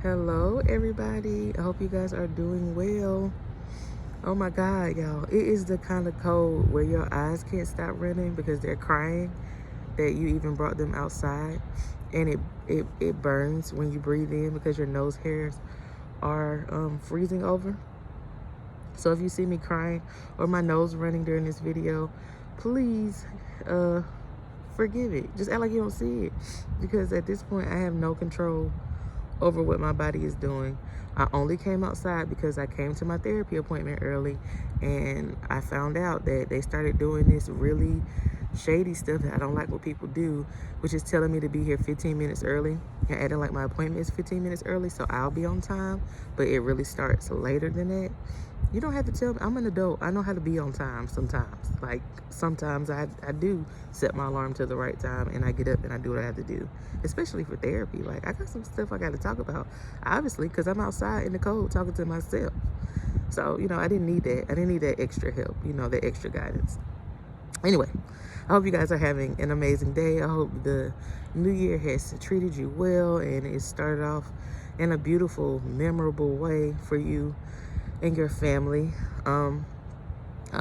Hello, everybody. I hope you guys are doing well. Oh my God, y'all. It is the kind of cold where your eyes can't stop running because they're crying that you even brought them outside. And it burns when you breathe in because your nose hairs are freezing over. So if you see me crying or my nose running during this video, please forgive it. Just act like you don't see it. Because at this point, I have no control over what my body is doing. I only came outside because I came to my therapy appointment early and I found out that they started doing this really shady stuff that I don't like what people do, which is telling me to be here 15 minutes early and acting like my appointment is 15 minutes early so I'll be on time, but it really starts later than that. You don't have to tell me. I'm an adult. I know how to be on time sometimes. Like, sometimes I do set my alarm to the right time and I get up and I do what I have to do, especially for therapy. Like, I got some stuff I got to talk about, obviously, because I'm outside in the cold talking to myself. So, I didn't need that. I didn't need that extra help, that extra guidance. Anyway, I hope you guys are having an amazing day. I hope the new year has treated you well and it started off in a beautiful, memorable way for you and your family. I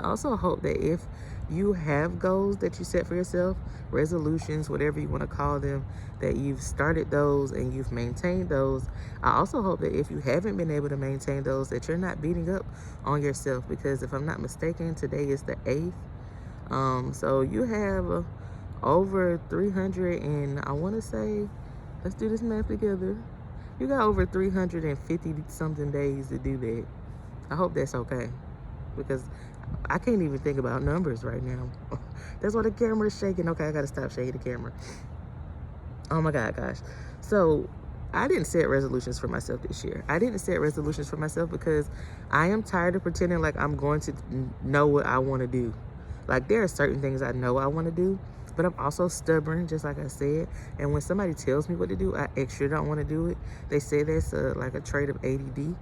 also hope that if you have goals that you set for yourself, resolutions, whatever you want to call them, that you've started those and you've maintained those. I also hope that if you haven't been able to maintain those, that you're not beating up on yourself, because if I'm not mistaken, today is the 8th. So you have over 300 and I want to say, let's do this math together. You got over 350 something days to do that. I hope that's okay, because I can't even think about numbers right now. That's why the camera is shaking. Okay, I gotta stop shaking the camera. Oh my God, gosh. So I didn't set resolutions for myself this year. I didn't set resolutions for myself because I am tired of pretending like I'm going to know what I want to do. Like, there are certain things I know I want to do, but I'm also stubborn, just like I said. And when somebody tells me what to do, I extra don't want to do it. They say that's like a trait of ADD,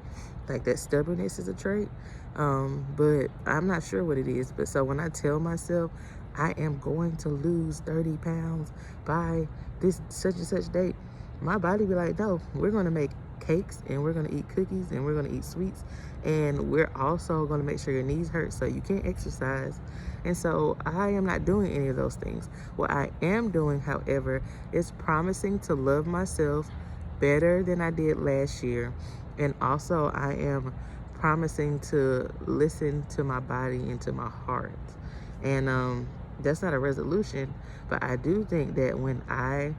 like that stubbornness is a trait. But I'm not sure what it is. But so when I tell myself I am going to lose 30 pounds by this such and such date, my body be like, no, we're going to make cakes and we're going to eat cookies and we're going to eat sweets, and we're also going to make sure your knees hurt so you can't exercise. And so I am not doing any of those things. What I am doing, however, is promising to love myself better than I did last year. And also I am promising to listen to my body and to my heart. And that's not a resolution, but I do think that when I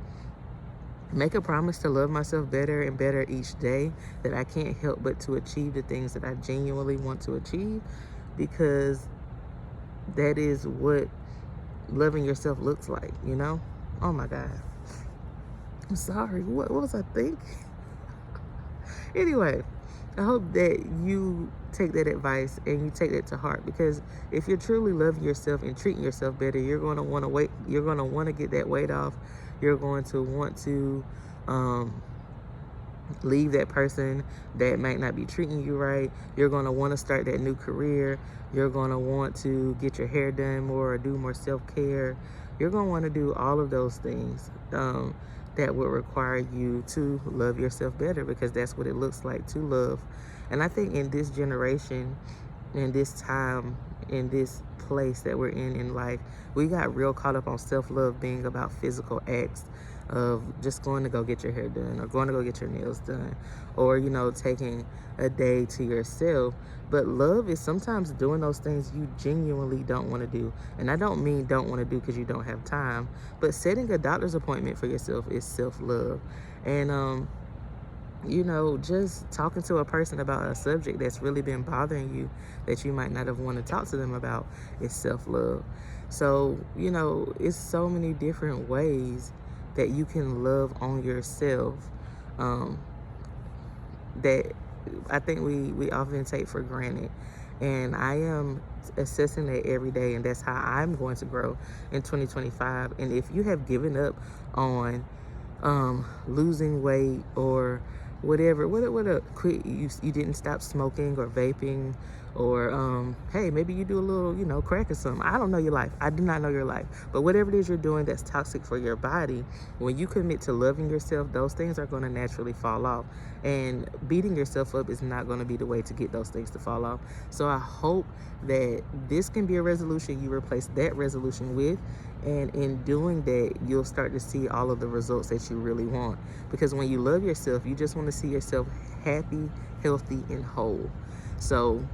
make a promise to love myself better and better each day, that I can't help but to achieve the things that I genuinely want to achieve, because that is what loving yourself looks like, Oh my God. I'm sorry. What was I thinking? Anyway, I hope that you take that advice and you take that to heart, because if you're truly loving yourself and treating yourself better, you're going to want to get that weight off. You're going to want to leave that person that might not be treating you right. You're going to want to start that new career. You're going to want to get your hair done more or do more self-care. You're going to want to do all of those things that would require you to love yourself better, because that's what it looks like to love. And I think in this generation, in this time, in this place that we're in life, we got real caught up on self-love being about physical acts of just going to go get your hair done or going to go get your nails done, or taking a day to yourself. But love is sometimes doing those things you genuinely don't want to do. And I don't mean don't want to do because you don't have time, but setting a doctor's appointment for yourself is self-love. And just talking to a person about a subject that's really been bothering you that you might not have wanted to talk to them about is self-love. So, it's so many different ways that you can love on yourself that I think we often take for granted. And I am assessing that every day, and that's how I'm going to grow in 2025. And if you have given up on losing weight or whatever, quit, you didn't stop smoking or vaping, or hey, maybe you do a little crack or something. I don't know your life. I do not know your life. But whatever it is you're doing that's toxic for your body, when you commit to loving yourself, those things are going to naturally fall off. And beating yourself up is not going to be the way to get those things to fall off. So I hope that this can be a resolution you replace that resolution with. And in doing that, you'll start to see all of the results that you really want. Because when you love yourself, you just want to see yourself happy, healthy, and whole. So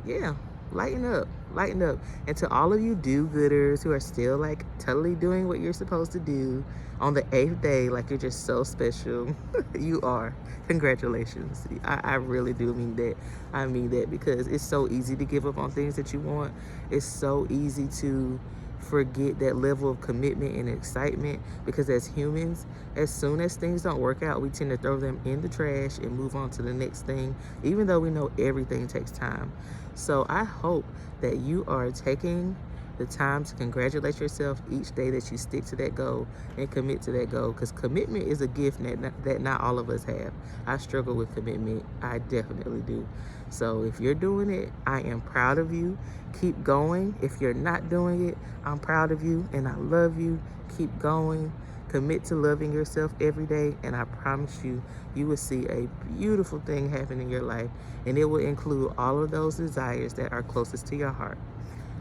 yeah, lighten up, lighten up. And to all of you do-gooders who are still like totally doing what you're supposed to do on the 8th day, like you're just so special. You are. Congratulations. I really do mean that. I mean that because it's so easy to give up on things that you want. It's so easy to forget that level of commitment and excitement, because as humans, as soon as things don't work out, we tend to throw them in the trash and move on to the next thing, even though we know everything takes time. So I hope that you are taking the time to congratulate yourself each day that you stick to that goal and commit to that goal, because commitment is a gift that not all of us have. I struggle with commitment. I definitely do. So if you're doing it, I am proud of you. Keep going. If you're not doing it, I'm proud of you and I love you. Keep going. Commit to loving yourself every day, and I promise you, you will see a beautiful thing happen in your life, and it will include all of those desires that are closest to your heart.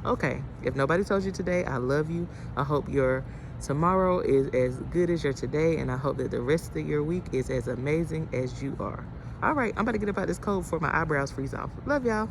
Okay, if nobody told you today, I love you. I hope your tomorrow is as good as your today, and I hope that the rest of your week is as amazing as you are. All right, I'm about to get about this cold before my eyebrows freeze off. Love y'all.